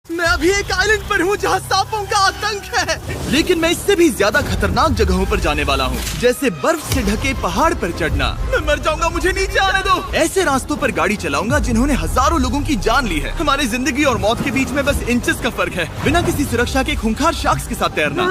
मैं अभी एक आइलैंड पर हूँ जहाँ सांपों का आतंक है, लेकिन मैं इससे भी ज्यादा खतरनाक जगहों पर जाने वाला हूँ, जैसे बर्फ से ढके पहाड़ पर चढ़ना। मैं मर जाऊंगा, मुझे नीचे आने दो। ऐसे रास्तों पर गाड़ी चलाऊंगा जिन्होंने हजारों लोगों की जान ली है। हमारी जिंदगी और मौत के बीच में बस इंचेस का फर्क है। बिना किसी सुरक्षा के खूंखार शार्क्स के साथ तैरना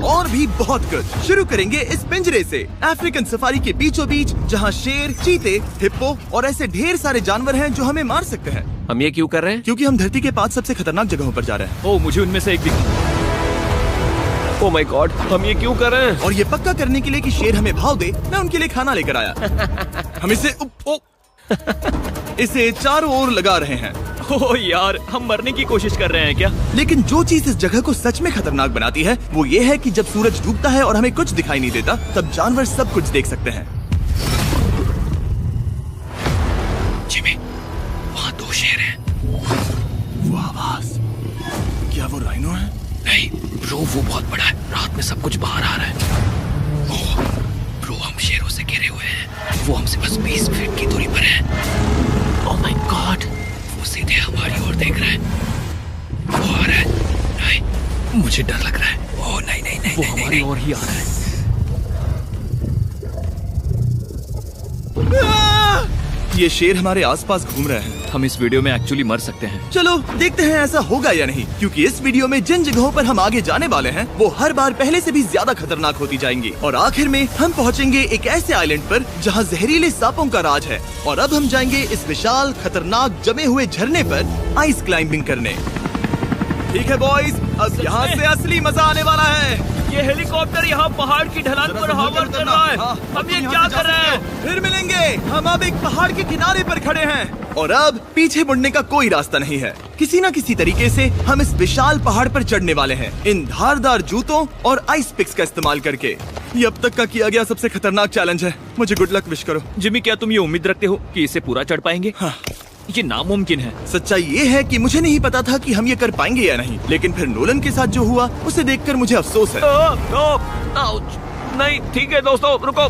और भी बहुत कुछ। शुरू करेंगे इस पिंजरे से, अफ्रीकन सफारी के बीचों बीच, जहाँ शेर, चीते, हिप्पो और ऐसे ढेर सारे जानवर हैं जो हमें मार सकते हैं। हम ये क्यों कर रहे हैं? क्योंकि हम धरती के 5 सबसे खतरनाक जगहों पर जा रहे हैं। ओह, मुझे उनमें से एक दिखा। ओह माय गॉड, हम ये क्यों कर रहे हैं? और ये पक्का करने के लिए कि शेर हमें भाव दे, मैं उनके लिए खाना लेकर आया। हम इसे चारों ओर लगा रहे हैं। ओह यार, हम मरने की कोशिश कर रहे हैं क्या? लेकिन जो चीज इस जगह को सच में खतरनाक बनाती है वो ये है कि जब सूरज डूबता है और हमें कुछ दिखाई नहीं देता, तब जानवर सब कुछ देख सकते हैं। जिमी, वहाँ 2 शेर हैं। वो आवाज, क्या वो राइनो है? नहीं ब्रो, वो बहुत बड़ा है। रात में सब कुछ बाहर आ रहा है। ओह ब्रो, हम शेरों से घिरे हुए हैं। वो हमसे बस 20 फीट की दूरी पर है। ओह माय गॉड, वो सीधे हमारी ओर देख रहा है। वो आ रहा है। नहीं, मुझे डर लग रहा है। ओह नहीं नहीं नहीं, वो हमारी ओर ही आ रहा है। ये शेर हमारे आसपास घूम रहे हैं। हम इस वीडियो में एक्चुअली मर सकते हैं। चलो देखते हैं ऐसा होगा या नहीं, क्योंकि इस वीडियो में जिन जगहों पर हम आगे जाने वाले हैं वो हर बार पहले से भी ज्यादा खतरनाक होती जाएंगी। और आखिर में हम पहुंचेंगे एक ऐसे आइलैंड पर जहां जहरीले सांपों का राज है। और अब हम जाएंगे इस विशाल खतरनाक जमे हुए झरने पर आइस क्लाइंबिंग करने। ठीक है बॉयज, अब यहाँ से असली मजा आने वाला है। ये हेलीकॉप्टर यहाँ पहाड़ की ढलान पर हॉवर कर रहा है। हम ये क्या कर रहे हैं? फिर मिलेंगे। हम अब एक पहाड़ के किनारे पर खड़े हैं और अब पीछे मुड़ने का कोई रास्ता नहीं है। किसी न किसी तरीके से हम इस विशाल पहाड़ पर चढ़ने वाले हैं, इन धारदार जूतों और आइस पिक्स का इस्तेमाल करके। ये अब तक का किया गया सबसे खतरनाक चैलेंज है। मुझे गुड लक विश करो। जिमी, क्या तुम ये उम्मीद रखते हो कि इसे पूरा चढ़ पाएंगे? हाँ। ये नामुमकिन है। सच्चाई ये है कि मुझे नहीं पता था कि हम ये कर पाएंगे या नहीं, लेकिन फिर नोलन के साथ जो हुआ उसे देखकर मुझे अफसोस है। आउच। नहीं ठीक है दोस्तों, रुको,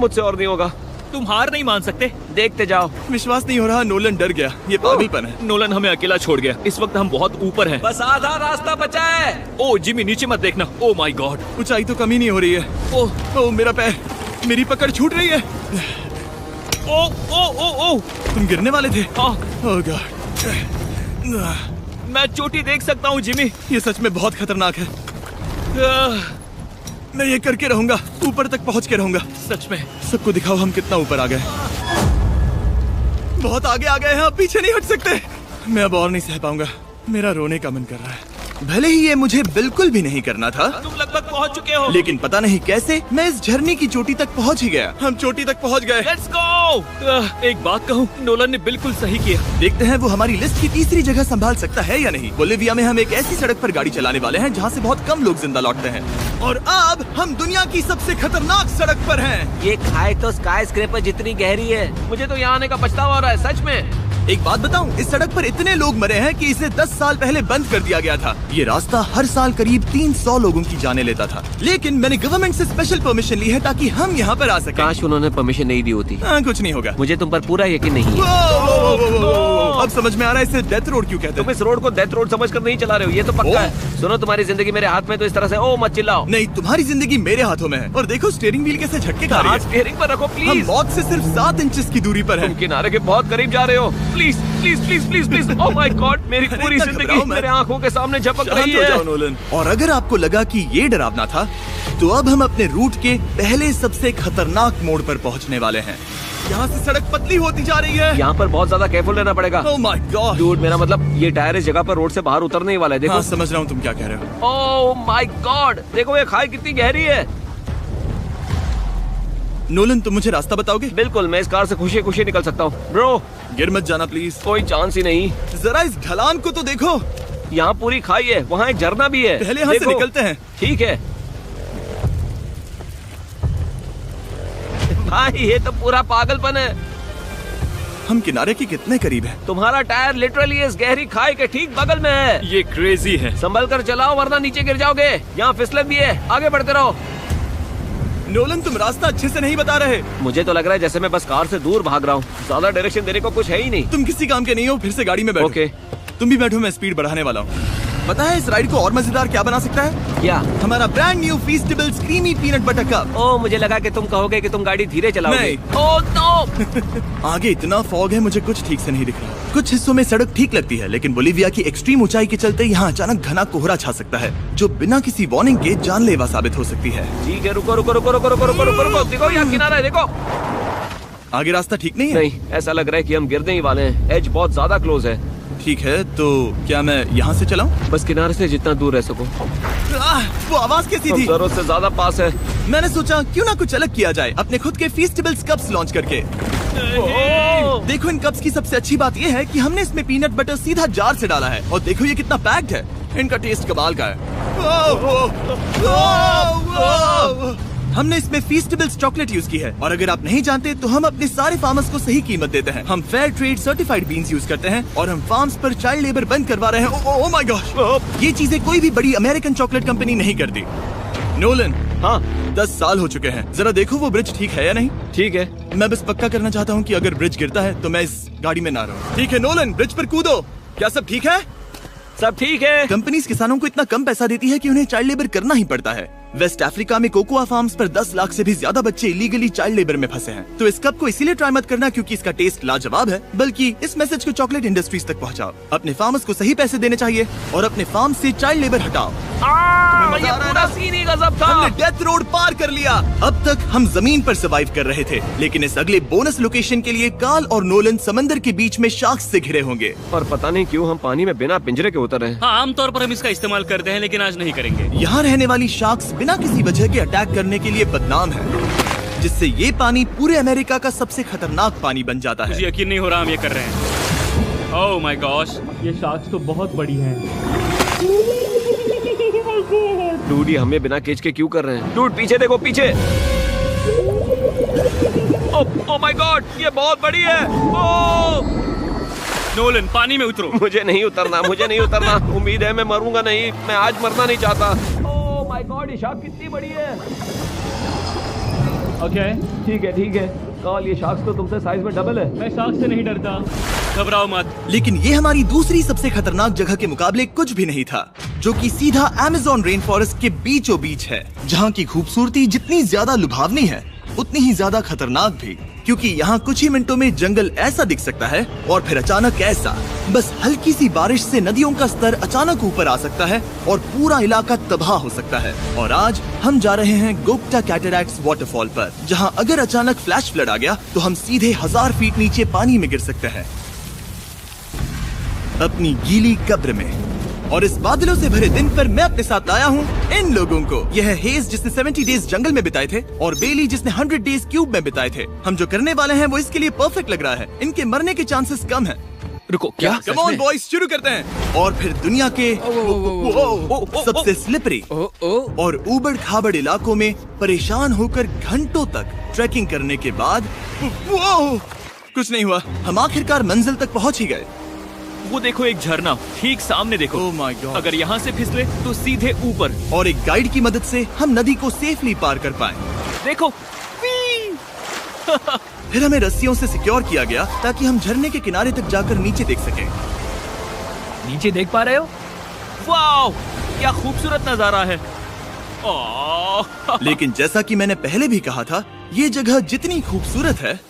मुझसे और नहीं होगा। तुम हार नहीं मान सकते, देखते जाओ। विश्वास नहीं हो रहा, नोलन डर गया। ये पागलपन है। नोलन हमें अकेला छोड़ गया। इस वक्त हम बहुत ऊपर हैं। बस आधा रास्ता बचा है। ओह जिमी, नीचे मत देखना। ओह माय गॉड, ऊंचाई तो कमी नहीं हो रही है। ओह मेरा पैर, मेरी पकड़ छूट रही है। ओह ओह ओह ओह, तुम गिरने वाले थे। ओह गॉड, मैं चोटी देख सकता हूँ जिमी। ये सच में बहुत खतरनाक है। मैं ये करके रहूंगा, ऊपर तक पहुंच के रहूंगा। सच में। सबको दिखाओ हम कितना ऊपर आ गए। बहुत आगे आ गए हैं, अब पीछे नहीं हट सकते। मैं अब और नहीं सह पाऊंगा, मेरा रोने का मन कर रहा है। भले ही ये मुझे बिल्कुल भी नहीं करना था। तुम लगभग पहुंच चुके हो, लेकिन पता नहीं कैसे मैं इस झरने की चोटी तक पहुंच ही गया। हम चोटी तक पहुंच गए। Let's go. एक बात कहूँ, नोलन ने बिल्कुल सही किया। देखते हैं वो हमारी लिस्ट की तीसरी जगह संभाल सकता है या नहीं। बोलिविया में हम एक ऐसी सड़क पर गाड़ी चलाने वाले हैं जहाँ से बहुत कम लोग जिंदा लौटते हैं। और अब हम दुनिया की सबसे खतरनाक सड़क पर हैं। ये खाई तो स्काई स्क्रैपर जितनी गहरी है। मुझे तो यहाँ आने का पछतावा हो रहा है, सच में। एक बात बताऊं, इस सड़क पर इतने लोग मरे हैं कि इसे 10 साल पहले बंद कर दिया गया था। ये रास्ता हर साल करीब 300 लोगों की जाने लेता था, लेकिन मैंने गवर्नमेंट से स्पेशल परमिशन ली है ताकि हम यहाँ पर आ सकें। काश उन्होंने परमिशन नहीं दी होती। कुछ नहीं होगा। मुझे तुम पर पूरा यकीन नहीं है। अब समझ में आ रहा है इसे डेथ रोड क्यों कहते हैं। तुम इस रोड को डेथ रोड समझकर नहीं चला रहे हो, ये तो पक्का है। सुनो, तुम्हारी जिंदगी मेरे हाथ में, तो इस तरह से ओ मत चिल्लाओ। नहीं, तुम्हारी जिंदगी मेरे हाथों में है। और देखो स्टीयरिंग व्हील कैसे झटके खा रही है। स्टीयरिंग पर रखो हम प्लीज। मौत से सिर्फ 7 इंचेस की दूरी पर हैं। तुम किनारे के बहुत करीब जा रहे हो। Please please please please please. Oh my God, मेरी पूरी इतना जिंदगी घबराओ मत। मेरे आंखों के सामने झपक शांत रही हो जाओ है। नोलन। और अगर आपको लगा कि ये डरावना था, तो अब हम अपने रूट के पहले सबसे खतरनाक मोड़ पर पहुंचने वाले हैं। यहाँ से सड़क पतली होती जा रही है। यहाँ पर बहुत ज्यादा केयरफुल रहना पड़ेगा। Oh my God. डूड, मेरा मतलब ये टायर इस जगह पर रोड से बाहर उतरने ही वाला है। देखो। हाँ, समझ रहा हूँ तुम क्या कह रहे हो। ओह माय गॉड, देखो ये खाई कितनी गहरी है। नोलन, तुम मुझे रास्ता बताओगे? बिल्कुल, मैं इस कार से खुशी खुशी निकल सकता हूँ। ब्रो, गिर मत जाना प्लीज। कोई चांस ही नहीं। जरा इस ढलान को तो देखो। यहाँ पूरी खाई है, वहाँ एक झरना भी है। पहले यहाँ से निकलते हैं। ठीक है भाई, ये तो पूरा पागलपन है। हम किनारे के कितने करीब हैं? तुम्हारा टायर लिटरली इस गहरी खाई के ठीक बगल में है। ये क्रेजी है। संभल कर चलाओ वरना नीचे गिर जाओगे। यहाँ फिसलन भी है, आगे बढ़ते रहो। नोलन, तुम रास्ता अच्छे से नहीं बता रहे। मुझे तो लग रहा है जैसे मैं बस कार से दूर भाग रहा हूँ। ज्यादा डायरेक्शन देने को कुछ है ही नहीं। तुम किसी काम के नहीं हो, फिर से गाड़ी में बैठो। ओके। तुम भी बैठो, मैं स्पीड बढ़ाने वाला हूँ। पता है इस राइड को और मजेदार क्या बना सकता है? क्या? हमारा brand new Feastables creamy peanut butter cup. ओ, मुझे लगा कि तुम कहोगे कि तुम गाड़ी धीरे चलाओगे। नहीं। Oh no! आगे इतना फॉग है, मुझे कुछ ठीक से नहीं दिख रहा। कुछ हिस्सों में सड़क ठीक लगती है, लेकिन बोलीविया की एक्सट्रीम ऊंचाई के चलते यहाँ अचानक घना कोहरा छा सकता है, जो बिना किसी वार्निंग के जानलेवा साबित हो सकती है। ठीक है, रुको रुको रुको रुको रुको रुको रुको रुको, देखो यहाँ किनारा है, देखो। आगे रास्ता ठीक नहीं है? नहीं, ऐसा लग रहा है कि हम गिरने ही वाले हैं। एज बहुत ज्यादा क्लोज है। ठीक है, तो क्या मैं यहाँ से चलाऊं? बस किनारे से जितना दूर रह सको। वो आवाज कैसी हम थी? जरूरत से ज्यादा पास है। मैंने सोचा क्यों ना कुछ अलग किया जाए, अपने खुद के फीस्टेबल्स कप्स लॉन्च करके। देखो इन कप्स की सबसे अच्छी बात ये है कि हमने इसमें पीनट बटर सीधा जार से डाला है, और देखो ये कितना पैक्ड है। इनका टेस्ट कमाल का है। हमने इसमें फीस्टेबल्स चॉकलेट यूज की है, और अगर आप नहीं जानते तो हम अपने सारे फार्मर्स को सही कीमत देते हैं। हम fair trade certified beans use करते हैं, और हम फार्म्स पर चाइल्ड लेबर बंद करवा रहे हैं। ओह माय गॉड, ये चीजें कोई भी बड़ी अमेरिकन चॉकलेट कंपनी नहीं करती। नोलन, हाँ 10 साल हो चुके हैं, जरा देखो वो ब्रिज ठीक है या नहीं। ठीक है। मैं बस पक्का करना चाहता हूँ कि अगर ब्रिज गिरता है तो मैं इस गाड़ी में ना रहूं। ठीक है नोलन, ब्रिज पर कूदो। क्या सब ठीक है? सब ठीक है। कंपनीज किसानों को इतना कम पैसा देती है कि उन्हें चाइल्ड लेबर करना ही पड़ता है। वेस्ट अफ्रीका में कोकोआ फार्म्स पर 10 लाख से भी ज्यादा बच्चे इलीगली चाइल्ड लेबर में फंसे हैं। तो इस कप को इसीलिए ट्राई मत करना क्योंकि इसका टेस्ट लाजवाब है, बल्कि इस मैसेज को चॉकलेट इंडस्ट्रीज तक पहुंचाओ। अपने फार्मर्स को सही पैसे देने चाहिए और अपने फार्म से चाइल्ड लेबर हटाओ। ये पूरा सीन ही गजब था। हमने डेथ रोड पार कर लिया। अब तक हम जमीन पर सर्वाइव कर रहे थे, लेकिन इस अगले बोनस लोकेशन के लिए कार्ल और नोलन समंदर के बीच में शार्क्स से घिरे होंगे। और पता नहीं क्यों हम पानी में बिना पिंजरे के उतर रहे हैं। हाँ, आमतौर पर हम इसका इस्तेमाल करते हैं, लेकिन आज नहीं करेंगे। यहाँ रहने वाली शार्क्स बिना किसी वजह के अटैक करने के लिए बदनाम है, जिससे ये पानी पूरे अमेरिका का सबसे खतरनाक पानी बन जाता मुझे है। यकीन नहीं हो रहा हम ये कर रहे हैं। ओह माय गॉश, ये शार्क्स तो बहुत बड़ी हैं। डूड, ये हमें बिना केज के क्यों कर रहे हैं? डूड पीछे देखो, पीछे। ओह माय गॉड, ये बहुत बड़ी है। ओह नोलन, पानी में उतरो। मुझे नहीं उतरना, मुझे नहीं उतरना। उम्मीद है मैं मरूंगा नहीं, मैं आज मरना नहीं चाहता। ओह माय गॉड, ये शार्क कितनी बड़ी है। ओके, ठीक है ठीक है। कार्ल, ये शार्क्स तो तुमसे साइज में डबल है। मैं शार्क से नहीं डरता, घबराओ मत। लेकिन ये हमारी दूसरी सबसे खतरनाक जगह के मुकाबले कुछ भी नहीं था, जो कि सीधा अमेज़न रेन फॉरेस्ट के बीचों बीच है, जहाँ की खूबसूरती जितनी ज्यादा लुभावनी है उतनी ही ज्यादा खतरनाक भी, क्योंकि यहाँ कुछ ही मिनटों में जंगल ऐसा दिख सकता है और फिर अचानक ऐसा। बस हल्की सी बारिश से नदियों का स्तर अचानक ऊपर आ सकता है और पूरा इलाका तबाह हो सकता है। और आज हम जा रहे हैं गोप्टा कैटरैक्ट्स वाटरफॉल पर, जहाँ अगर अचानक फ्लैश फ्लड आ गया तो हम सीधे 1000 फीट नीचे पानी में गिर सकते हैं, अपनी गीली कब्र में। और इस बादलों से भरे दिन पर मैं अपने साथ लाया हूँ इन लोगों को। यह है हेज जिसने 70 डेज जंगल में बिताए थे, और बेली जिसने 100 डेज क्यूब में बिताए थे। हम जो करने वाले हैं वो इसके लिए परफेक्ट लग रहा है। इनके मरने के चांसेस कम हैं। रुको, क्या? कम ऑन बॉयज, शुरू करते हैं। और फिर दुनिया के सबसे स्लिपरी और ऊबड़ खाबड़ इलाकों में परेशान होकर घंटों तक ट्रैकिंग करने के बाद कुछ नहीं हुआ, हम आखिरकार मंजिल तक पहुंच ही गए। वो देखो, एक झरना ठीक सामने देखो। ओह माय गॉड, अगर यहाँ से फिसले तो सीधे ऊपर। और एक गाइड की मदद से हम नदी को सेफली पार कर पाए। देखो। फिर हमें रस्सियों से सिक्योर किया गया ताकि हम झरने के किनारे तक जाकर नीचे देख सकें। नीचे देख पा रहे हो? वाओ, क्या खूबसूरत नजारा है। ओह। लेकिन जैसा कि मैंने पहले भी कहा था, ये जगह जितनी खूबसूरत है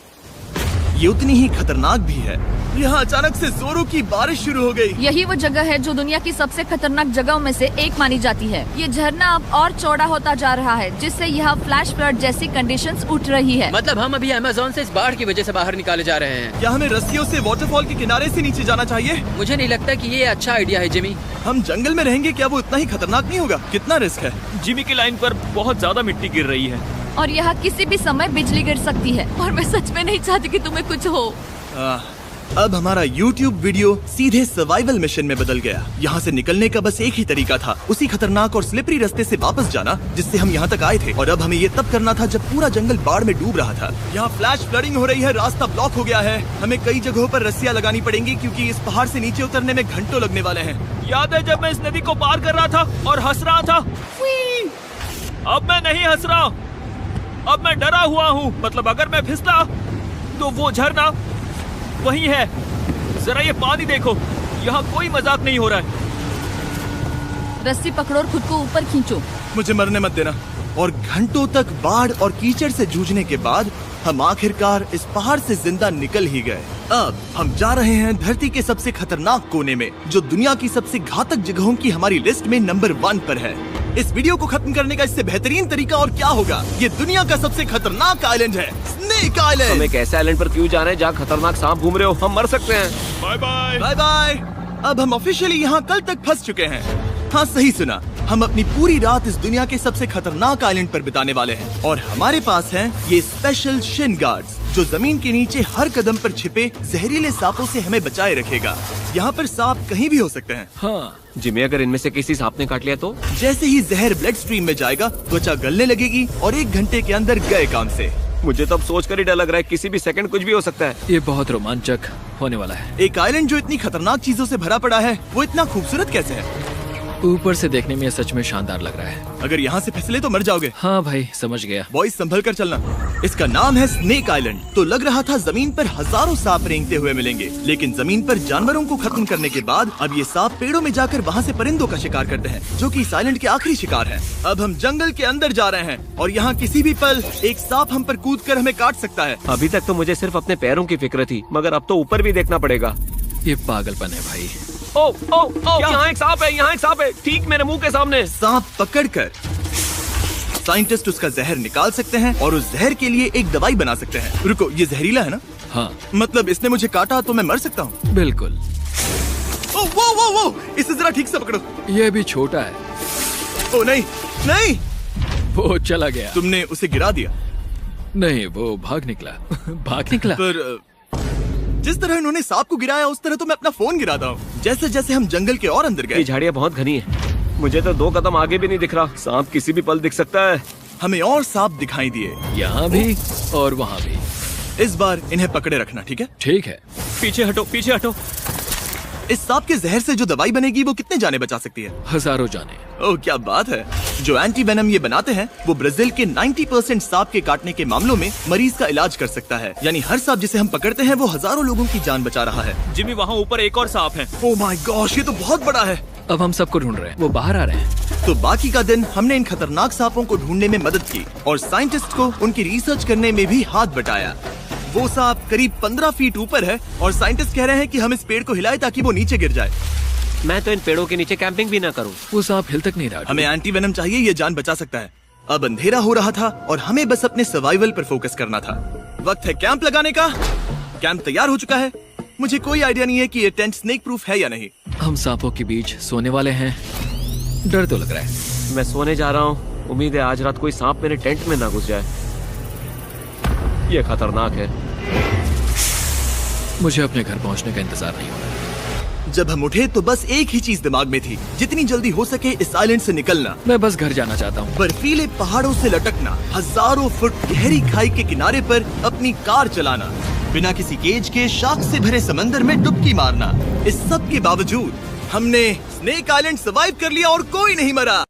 ये उतनी ही खतरनाक भी है। यहाँ अचानक से जोरों की बारिश शुरू हो गई। यही वो जगह है जो दुनिया की सबसे खतरनाक जगहों में से एक मानी जाती है। ये झरना अब और चौड़ा होता जा रहा है, जिससे यहाँ फ्लैश फ्लड जैसी कंडीशंस उठ रही है। मतलब हम अभी अमेज़न से इस बाढ़ की वजह से बाहर निकाले जा रहे हैं। क्या हमें रस्सियों से वाटरफॉल के किनारे से नीचे जाना चाहिए? मुझे नहीं लगता कि ये अच्छा आइडिया है जिमी। हम जंगल में रहेंगे, क्या वो इतना ही खतरनाक नहीं होगा? कितना रिस्क है। जिमी की लाइन पर बहुत ज्यादा मिट्टी गिर रही है, और यहाँ किसी भी समय बिजली गिर सकती है, और मैं सच में नहीं चाहती कि तुम्हें कुछ हो। अब हमारा YouTube वीडियो सीधे सर्वाइवल मिशन में बदल गया। यहाँ से निकलने का बस एक ही तरीका था, उसी खतरनाक और स्लिपरी रास्ते से वापस जाना जिससे हम यहाँ तक आए थे। और अब हमें ये तब करना था जब पूरा जंगल बाढ़ में डूब रहा था। यहाँ फ्लैश फ्लडिंग हो रही है, रास्ता ब्लॉक हो गया है। हमें कई जगहों पर रस्सियाँ लगानी पड़ेंगी क्योंकि इस पहाड़ से नीचे उतरने में घंटों लगने वाले हैं। याद है जब मैं इस नदी को पार कर रहा था और हंस रहा था? अब मैं नहीं हंस रहा, अब मैं डरा हुआ हूँ। मतलब अगर मैं फिसला तो वो झरना वही है। जरा ये पानी देखो, यहाँ कोई मजाक नहीं हो रहा है। रस्सी पकड़ो और खुद को ऊपर खींचो। मुझे मरने मत देना। और घंटों तक बाढ़ और कीचड़ से जूझने के बाद हम आखिरकार इस पहाड़ से जिंदा निकल ही गए। अब हम जा रहे हैं धरती के सबसे खतरनाक कोने में, जो दुनिया की सबसे घातक जगहों की हमारी लिस्ट में नंबर 1 पर है। इस वीडियो को खत्म करने का इससे बेहतरीन तरीका और क्या होगा। ये दुनिया का सबसे खतरनाक आइलैंड है, स्नेक आइलैंड। हम एक ऐसे आइलैंड पर क्यों जा रहे हैं जहाँ खतरनाक सांप घूम रहे हो? हम मर सकते हैं। Bye bye. Bye bye. अब हम ऑफिशियली यहाँ कल तक फंस चुके हैं। हाँ, सही सुना। हम अपनी पूरी रात इस दुनिया के सबसे खतरनाक आइलैंड पर बिताने वाले हैं और हमारे पास हैं ये स्पेशल शिन गार्ड्स, जो जमीन के नीचे हर कदम पर छिपे जहरीले सांपों से हमें बचाए रखेगा। यहाँ पर सांप कहीं भी हो सकते हैं। हाँ जिमी, अगर इनमें से किसी सांप ने काट लिया तो? जैसे ही जहर ब्लड स्ट्रीम में जाएगा, त्वचा गलने लगेगी और 1 घंटे के अंदर गए काम से। मुझे तो अब सोचकर ही डर लग रहा है, किसी भी सेकंड कुछ भी हो सकता है। ये बहुत रोमांचक होने वाला है। एक आइलैंड जो इतनी खतरनाक चीजों से भरा पड़ा है, वो इतना खूबसूरत कैसे है? ऊपर से देखने में ये सच में शानदार लग रहा है। अगर यहाँ से फिसले तो मर जाओगे। हाँ भाई, समझ गया। बॉयज, संभल कर चलना। इसका नाम है स्नेक आइलैंड। तो लग रहा था जमीन पर हजारों सांप रेंगते हुए मिलेंगे, लेकिन जमीन पर जानवरों को खत्म करने के बाद अब ये सांप पेड़ों में जाकर वहाँ से परिंदों का शिकार करते हैं, जो कि इस आइलैंड के आखिरी शिकार हैं। अब हम जंगल के अंदर जा रहे हैं और यहाँ किसी भी पल एक सांप हम पर कूद कर हमें काट सकता है। अभी तक तो मुझे सिर्फ अपने पैरों की फिक्र थी, मगर अब तो ऊपर भी देखना पड़ेगा। ये पागलपन है भाई। ओ ओ ओ, यहाँ एक सांप है, यहाँ एक सांप है, ठीक मेरे मुंह के सामने। सांप पकड़कर साइंटिस्ट उसका जहर निकाल सकते हैं और उस जहर के लिए एक दवाई बना सकते हैं। रुको, ये जहरीला है ना? हाँ मतलब इसने मुझे काटा तो मैं मर सकता हूँ? बिल्कुल। ओ वो, इसे जरा ठीक से पकड़ो। ये भी छोटा है। ओ नहीं नहीं, वो चला गया। तुमने उसे गिरा दिया। नहीं, वो भाग निकला। भाग निकला। पर जिस तरह इन्होंने सांप को गिराया, उस तरह तो मैं अपना फोन गिराता हूँ। जैसे जैसे हम जंगल के और अंदर ये गए, झाड़ियाँ बहुत घनी है, मुझे तो 2 कदम आगे भी नहीं दिख रहा। सांप किसी भी पल दिख सकता है। हमें और सांप दिखाई दिए, यहाँ भी और वहाँ भी। इस बार इन्हें पकड़े रखना, ठीक है? ठीक है। पीछे हटो, पीछे हटो। इस सांप के जहर से जो दवाई बनेगी वो कितने जाने बचा सकती है? हजारों जाने। ओह, क्या बात है। जो एंटी वेनम ये बनाते हैं, वो ब्राजील के 90% सांप के काटने के मामलों में मरीज का इलाज कर सकता है। यानी हर सांप जिसे हम पकड़ते हैं वो हजारों लोगों की जान बचा रहा है। जिमी, वहाँ ऊपर एक और सांप है। ओह माय गॉश, ये तो बहुत बड़ा है। अब हम सबको ढूंढ रहे हैं, वो बाहर आ रहे हैं। तो बाकी का दिन हमने इन खतरनाक सांपों को ढूंढने में मदद की और साइंटिस्ट को उनकी रिसर्च करने में भी हाथ बटाया। वो सांप करीब 15 फीट ऊपर है और साइंटिस्ट कह रहे हैं कि हम इस पेड़ को हिलाएं ताकि वो नीचे गिर जाए। मैं तो इन पेड़ों के नीचे कैंपिंग भी ना करूं। वो सांप हिल तक नहीं रहा। हमें एंटी वेनम चाहिए, ये जान बचा सकता है। अब अंधेरा हो रहा था और हमें बस अपने सर्वाइवल पर फोकस करना था। वक्त है कैंप लगाने का। कैंप तैयार हो चुका है। मुझे कोई आइडिया नहीं है कि ये टेंट स्नेक प्रूफ है या नहीं। हम सांपों के बीच सोने वाले हैं। डर तो लग रहा है। मैं सोने जा रहा हूँ। उम्मीद है आज रात कोई सांप मेरे टेंट में ना घुस जाए। ये खतरनाक है। मुझे अपने घर पहुंचने का इंतजार नहीं हो रहा। जब हम उठे तो बस एक ही चीज दिमाग में थी, जितनी जल्दी हो सके इस आइलैंड से निकलना। मैं बस घर जाना चाहता हूँ। बर्फीले पहाड़ों से लटकना, हजारों फुट गहरी खाई के किनारे पर अपनी कार चलाना, बिना किसी केज के शार्क से भरे समंदर में डुबकी मारना। इस सब के बावजूद हमने स्नेक आइलैंड सर्वाइव कर लिया और कोई नहीं मरा।